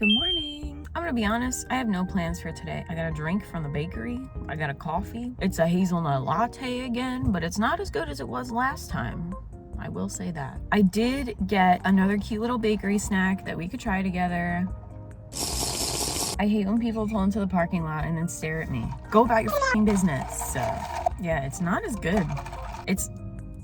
Good morning. I'm gonna be honest, I have no plans for today. I got a drink from the bakery. I got a coffee. It's a hazelnut latte again, but it's not as good as it was last time. I will say that. I did get another cute little bakery snack that we could try together. I hate when people pull into the parking lot and then stare at me. Go about your f***ing business. Yeah, it's not as good. It's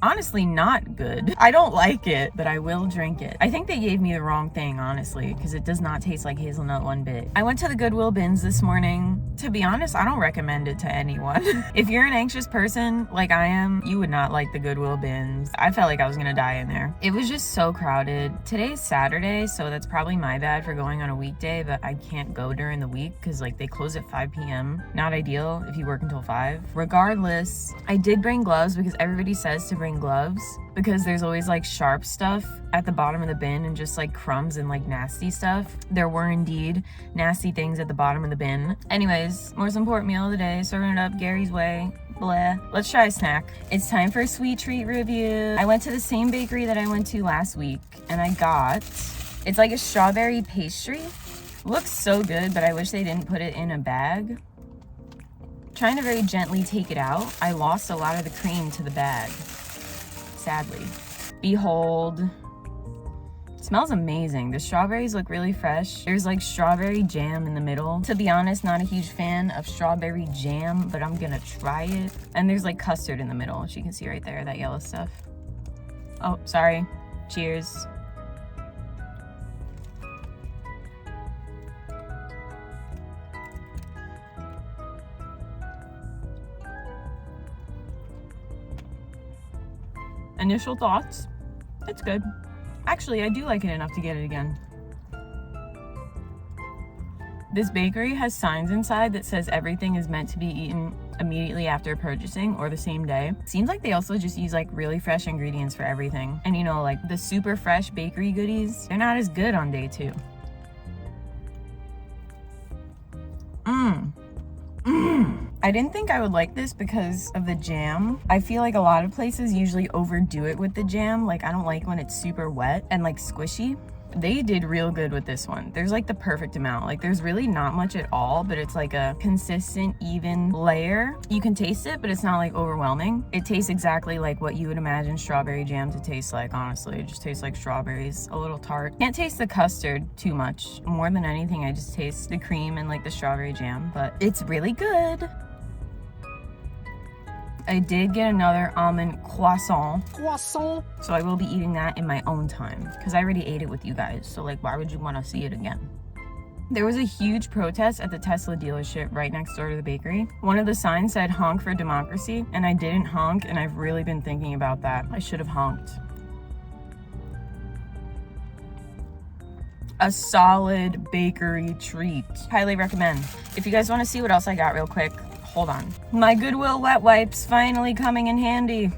honestly not good. I don't like it, but I will drink it. I think they gave me the wrong thing, honestly, because it does not taste like hazelnut one bit. I went to the Goodwill bins this morning. To be honest, I don't recommend it to anyone. If you're an anxious person like I am, you would not like the Goodwill bins. I felt like I was gonna die in there. It was just so crowded. Today's Saturday, so that's probably my bad for going on a weekday, but I can't go during the week because like they close at 5 p.m. Not ideal if you work until 5. Regardless, I did bring gloves because everybody says to bring gloves because there's always like sharp stuff at the bottom of the bin and just like crumbs and like nasty stuff. There were indeed nasty things at the bottom of the bin. Anyways, most important meal of the day, serving it up Gary's way. Bleh. Let's try a snack. It's time for a sweet treat review. I went to the same bakery that I went to last week and I got, it's like a strawberry pastry. Looks so good, but I wish they didn't put it in a bag. Trying to very gently take it out, I lost a lot of the cream to the bag. Sadly. Behold. It smells amazing. The strawberries look really fresh. There's like strawberry jam in the middle. To be honest, not a huge fan of strawberry jam, but I'm gonna try it. And there's like custard in the middle, as you can see right there, that yellow stuff. Oh, sorry. Cheers. Initial thoughts, it's good. Actually, I do like it enough to get it again. This bakery has signs inside that says everything is meant to be eaten immediately after purchasing or the same day. Seems like they also just use like really fresh ingredients for everything. And you know, like the super fresh bakery goodies, they're not as good on day 2. I didn't think I would like this because of the jam. I feel like a lot of places usually overdo it with the jam. Like I don't like when it's super wet and like squishy. They did real good with this one. There's like the perfect amount. Like there's really not much at all, but it's like a consistent, even layer. You can taste it, but it's not like overwhelming. It tastes exactly like what you would imagine strawberry jam to taste like, honestly. It just tastes like strawberries, a little tart. Can't taste the custard too much. More than anything, I just taste the cream and like the strawberry jam, but it's really good. I did get another almond croissant. So I will be eating that in my own time because I already ate it with you guys. So like, why would you want to see it again? There was a huge protest at the Tesla dealership right next door to the bakery. One of the signs said honk for democracy and I didn't honk and I've really been thinking about that. I should have honked. A solid bakery treat. Highly recommend. If you guys want to see what else I got real quick, hold on. My Goodwill wet wipes finally coming in handy.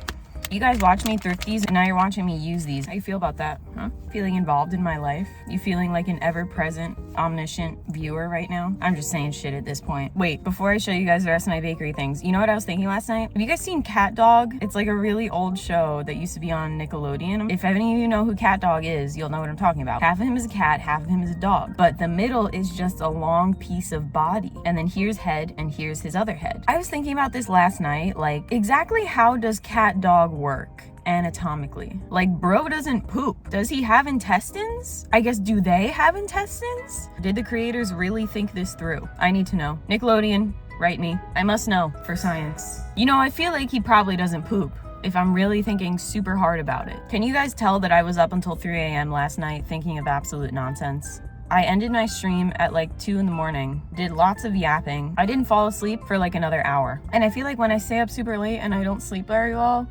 You guys watch me thrift these and now you're watching me use these. How you feel about that? Huh? Feeling involved in my life? You feeling like an ever-present, omniscient viewer right now? I'm just saying shit at this point. Wait, before I show you guys the rest of my bakery things, you know what I was thinking last night? Have you guys seen CatDog? It's like a really old show that used to be on Nickelodeon. If any of you know who CatDog is, you'll know what I'm talking about. Half of him is a cat, half of him is a dog. But the middle is just a long piece of body. And then here's head and here's his other head. I was thinking about this last night, like exactly how does CatDog work anatomically? Like bro doesn't poop. Does he have intestines? I guess, do they have intestines? Did the creators really think this through? I need to know. Nickelodeon, write me. I must know for science. You know, I feel like he probably doesn't poop if I'm really thinking super hard about it. Can you guys tell that I was up until 3 a.m. last night thinking of absolute nonsense? I ended my stream at like 2 in the morning, did lots of yapping. I didn't fall asleep for like another hour. And I feel like when I stay up super late and I don't sleep very well,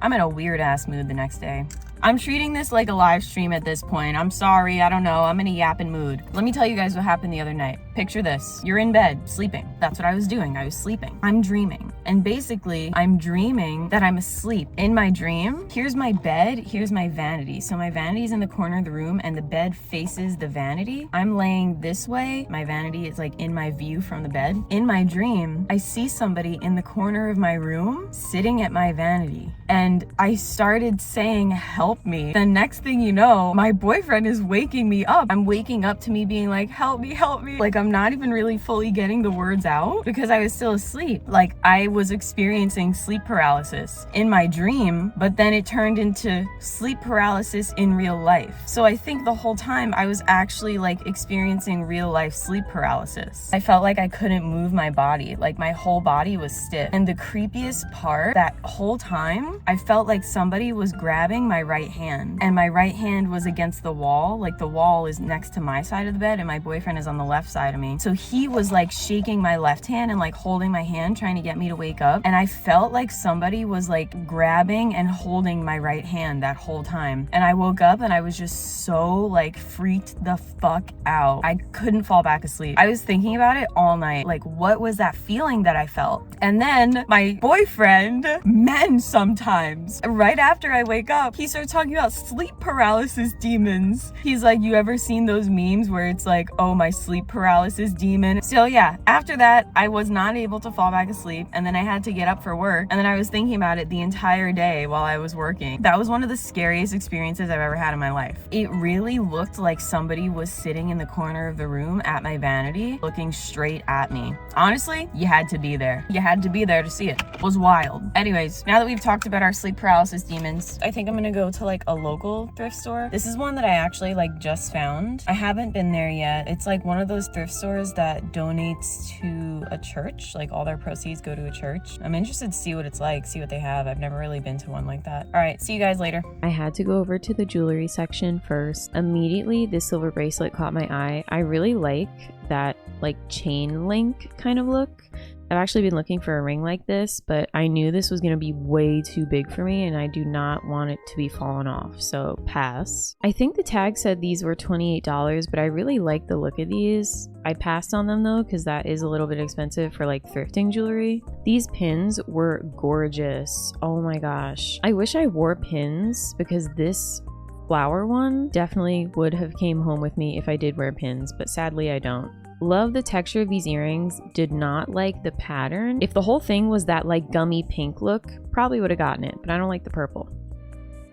I'm in a weird ass mood the next day. I'm treating this like a live stream at this point. I'm sorry, I don't know. I'm in a yapping mood. Let me tell you guys what happened the other night. Picture this. You're in bed, sleeping. That's what I was doing. I was sleeping. I'm dreaming. And basically, I'm dreaming that I'm asleep. In my dream, here's my bed, here's my vanity. So my vanity's in the corner of the room and the bed faces the vanity. I'm laying this way. My vanity is like in my view from the bed. In my dream, I see somebody in the corner of my room sitting at my vanity. And I started saying, help help me. The next thing you know, my boyfriend is waking me up. I'm waking up to me being like, help me, help me. Like, I'm not even really fully getting the words out because I was still asleep. Like, I was experiencing sleep paralysis in my dream, but then it turned into sleep paralysis in real life. So I think the whole time I was actually like experiencing real life sleep paralysis. I felt like I couldn't move my body. Like, my whole body was stiff. And the creepiest part, that whole time, I felt like somebody was grabbing my right hand, and my right hand was against the wall. Like, the wall is next to my side of the bed and my boyfriend is on the left side of me. So he was like shaking my left hand and like holding my hand, trying to get me to wake up. And I felt like somebody was like grabbing and holding my right hand that whole time. And I woke up and I was just so like freaked the fuck out. I couldn't fall back asleep. I was thinking about it all night. Like, what was that feeling that I felt? And then my boyfriend, men sometimes, right after I wake up, he starts talking about sleep paralysis demons. He's like, you ever seen those memes where it's like, oh, my sleep paralysis demon? So yeah, after that, I was not able to fall back asleep, and then I had to get up for work, and then I was thinking about it the entire day while I was working. That was one of the scariest experiences I've ever had in my life. It really looked like somebody was sitting in the corner of the room at my vanity, looking straight at me. Honestly, you had to be there. You had to be there to see it. It was wild. Anyways, now that we've talked about our sleep paralysis demons, I think I'm gonna go to like a local thrift store. This is one that I actually like just found. I haven't been there yet. It's like one of those thrift stores that donates to a church. Like, all their proceeds go to a church. I'm interested to see what it's like, see what they have. I've never really been to one like that. All right, see you guys later. I had to go over to the jewelry section first. Immediately, this silver bracelet caught my eye. I really like that like chain link kind of look. I've actually been looking for a ring like this, but I knew this was going to be way too big for me and I do not want it to be falling off, so pass. I think the tag said these were $28, but I really like the look of these. I passed on them though, because that is a little bit expensive for like thrifting jewelry. These pins were gorgeous. Oh my gosh. I wish I wore pins because this flower one definitely would have came home with me if I did wear pins, but sadly I don't. Love the texture of these earrings. Did not like the pattern. If the whole thing was that like gummy pink look, probably would have gotten it, but I don't like the purple.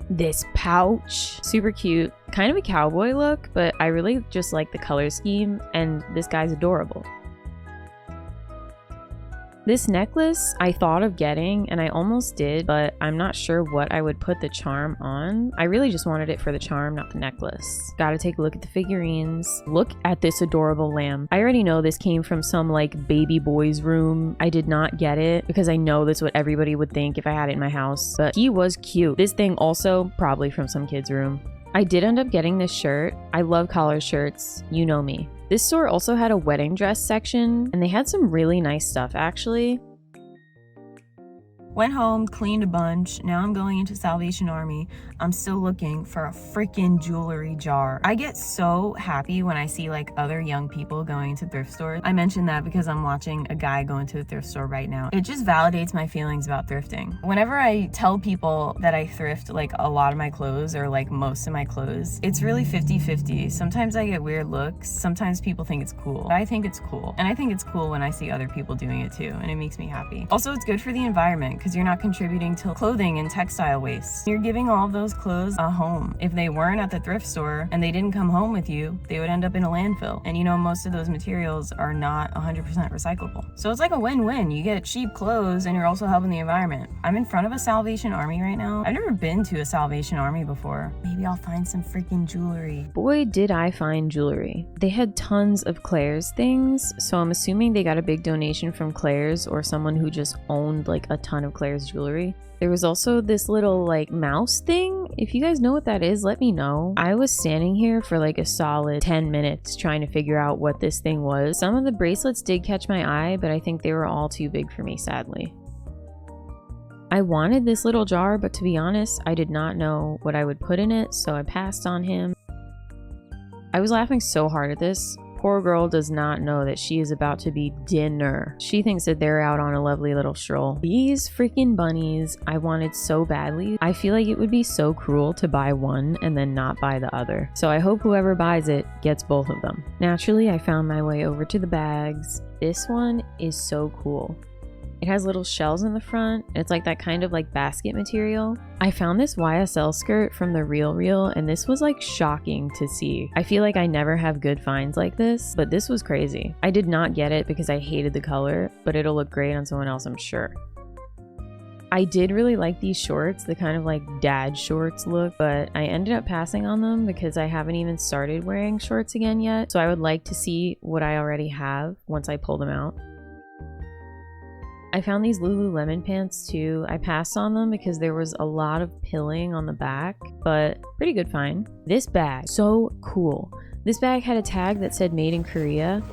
This pouch, super cute, kind of a cowboy look, but I really just like the color scheme, and this guy's adorable. This necklace I thought of getting, and I almost did, but I'm not sure what I would put the charm on. I really just wanted it for the charm, not the necklace. Gotta take a look at the figurines. Look at this adorable lamb. I already know this came from some like baby boy's room. I did not get it because I know that's what everybody would think if I had it in my house, but he was cute. This thing also probably from some kid's room. I did end up getting this shirt. I love collar shirts, you know me. This store also had a wedding dress section, and they had some really nice stuff actually. Went home, cleaned a bunch. Now I'm going into Salvation Army. I'm still looking for a freaking jewelry jar. I get so happy when I see like other young people going to thrift stores. I mentioned that because I'm watching a guy go into a thrift store right now. It just validates my feelings about thrifting. Whenever I tell people that I thrift like a lot of my clothes or like most of my clothes, it's really 50-50. Sometimes I get weird looks. Sometimes people think it's cool. I think it's cool. And I think it's cool when I see other people doing it too, and it makes me happy. Also, it's good for the environment because you're not contributing to clothing and textile waste. You're giving all of those clothes a home. If they weren't at the thrift store and they didn't come home with you, they would end up in a landfill. And you know, most of those materials are not 100% recyclable. So it's like a win-win. You get cheap clothes and you're also helping the environment. I'm in front of a Salvation Army right now. I've never been to a Salvation Army before. Maybe I'll find some freaking jewelry. Boy, did I find jewelry. They had tons of Claire's things, so I'm assuming they got a big donation from Claire's or someone who just owned like a ton of Claire's jewelry. There was also this little like mouse thing. If you guys know what that is, let me know. I was standing here for like a solid 10 minutes trying to figure out what this thing was. Some of the bracelets did catch my eye, but I think they were all too big for me, sadly. I wanted this little jar, but to be honest, I did not know what I would put in it, so I passed on him. I was laughing so hard at this. Poor girl does not know that she is about to be dinner. She thinks that they're out on a lovely little stroll. These freaking bunnies I wanted so badly. I feel like it would be so cruel to buy one and then not buy the other. So I hope whoever buys it gets both of them. Naturally, I found my way over to the bags. This one is so cool. It has little shells in the front. It's like that kind of like basket material. I found this YSL skirt from the Real and this was like shocking to see. I feel like I never have good finds like this, but this was crazy. I did not get it because I hated the color, but it'll look great on someone else, I'm sure. I did really like these shorts, the kind of like dad shorts look, but I ended up passing on them because I haven't even started wearing shorts again yet. So I would like to see what I already have once I pull them out. I found these Lululemon pants too. I passed on them because there was a lot of pilling on the back, but pretty good find. This bag, so cool. This bag had a tag that said made in Korea,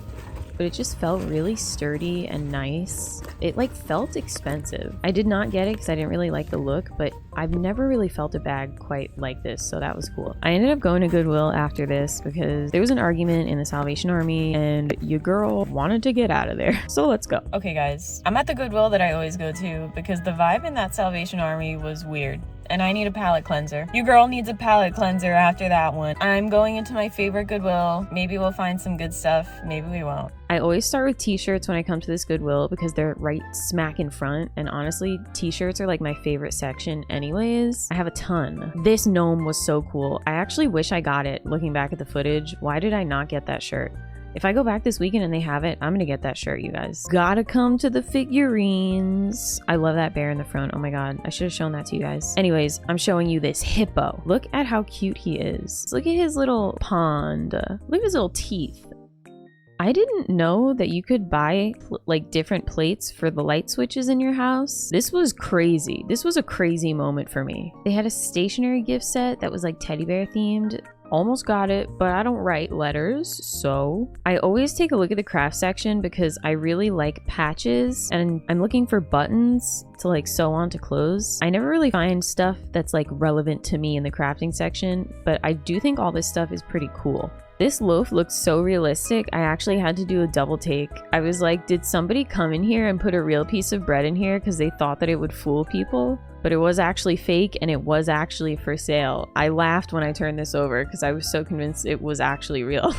but it just felt really sturdy and nice. It like felt expensive. I did not get it because I didn't really like the look, but I've never really felt a bag quite like this, so that was cool. I ended up going to Goodwill after this because there was an argument in the Salvation Army and your girl wanted to get out of there. So let's go. Okay guys, I'm at the Goodwill that I always go to because the vibe in that Salvation Army was weird. And I need a palate cleanser. Your girl needs a palate cleanser after that one. I'm going into my favorite Goodwill. Maybe we'll find some good stuff. Maybe we won't. I always start with t-shirts when I come to this Goodwill because they're right smack in front. And honestly, t-shirts are like my favorite section anyways. I have a ton. This gnome was so cool. I actually wish I got it looking back at the footage. Why did I not get that shirt? If I go back this weekend and they have it, I'm gonna get that shirt, you guys. Gotta come to the figurines. I love that bear in the front. Oh my god, I should have shown that to you guys. Anyways, I'm showing you this hippo. Look at how cute he is. Look at his little pond. Look at his little teeth. I didn't know that you could buy like different plates for the light switches in your house. This was crazy. This was a crazy moment for me. They had a stationery gift set that was like teddy bear themed. Almost got it, but I don't write letters, so I always take a look at the craft section because I really like patches and I'm looking for buttons to like sew onto clothes. I never really find stuff that's like relevant to me in the crafting section, but I do think all this stuff is pretty cool. This loaf looks so realistic, I actually had to do a double take. I was like, did somebody come in here and put a real piece of bread in here because they thought that it would fool people? But it was actually fake and it was actually for sale. I laughed when I turned this over because I was so convinced it was actually real.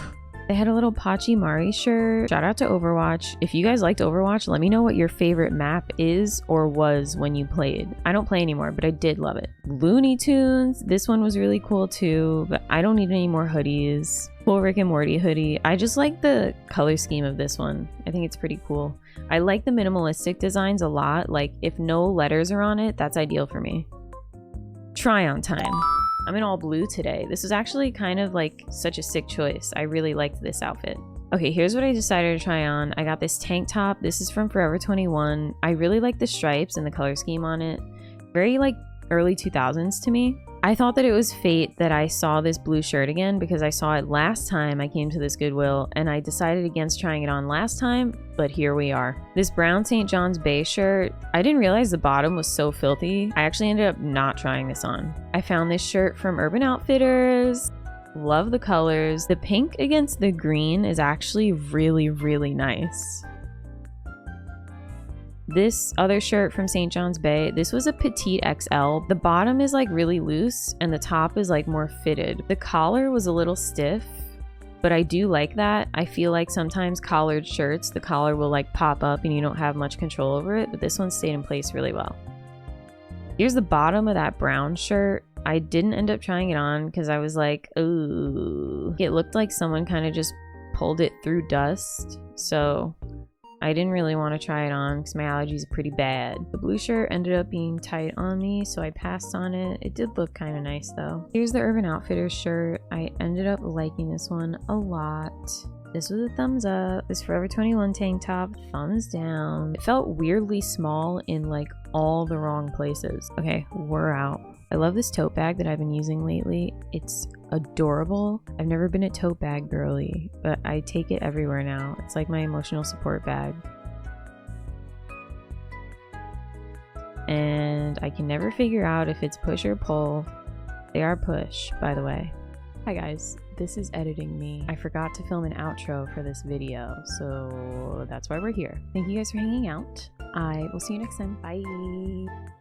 They had a little Pachi Mari shirt. Shout out to Overwatch. If you guys liked Overwatch, let me know what your favorite map is or was when you played. I don't play anymore, but I did love it. Looney Tunes. This one was really cool too, but I don't need any more hoodies. Cool Rick and Morty hoodie. I just like the color scheme of this one. I think it's pretty cool. I like the minimalistic designs a lot. Like if no letters are on it, that's ideal for me. Try on time. I'm in all blue today. This is actually kind of like such a sick choice. I really liked this outfit. Okay, here's what I decided to try on. I got this tank top. This is from Forever 21. I really like the stripes and the color scheme on it. Very like early 2000s to me. I thought that it was fate that I saw this blue shirt again because I saw it last time I came to this Goodwill and I decided against trying it on last time, but here we are. This brown St. John's Bay shirt, I didn't realize the bottom was so filthy. I actually ended up not trying this on. I found this shirt from Urban Outfitters. Love the colors. The pink against the green is actually really, really nice. This other shirt from St. John's Bay, this was a petite XL. The bottom is like really loose and the top is like more fitted. The collar was a little stiff, but I do like that. I feel like sometimes collared shirts, the collar will like pop up and you don't have much control over it, but this one stayed in place really well. Here's the bottom of that brown shirt. I didn't end up trying it on because I was like, ooh. It looked like someone kind of just pulled it through dust, so I didn't really want to try it on because my allergies are pretty bad. The blue shirt ended up being tight on me, so I passed on it. It did look kind of nice though. Here's the Urban Outfitters shirt. I ended up liking this one a lot. This was a thumbs up. This Forever 21 tank top, thumbs down. It felt weirdly small in like all the wrong places. Okay, we're out. I love this tote bag that I've been using lately. It's adorable. I've never been a tote bag girly, but I take it everywhere now. It's like my emotional support bag. And I can never figure out if it's push or pull. They are push, by the way. Hi guys, this is editing me. I forgot to film an outro for this video, so that's why we're here. Thank you guys for hanging out. I will see you next time. Bye.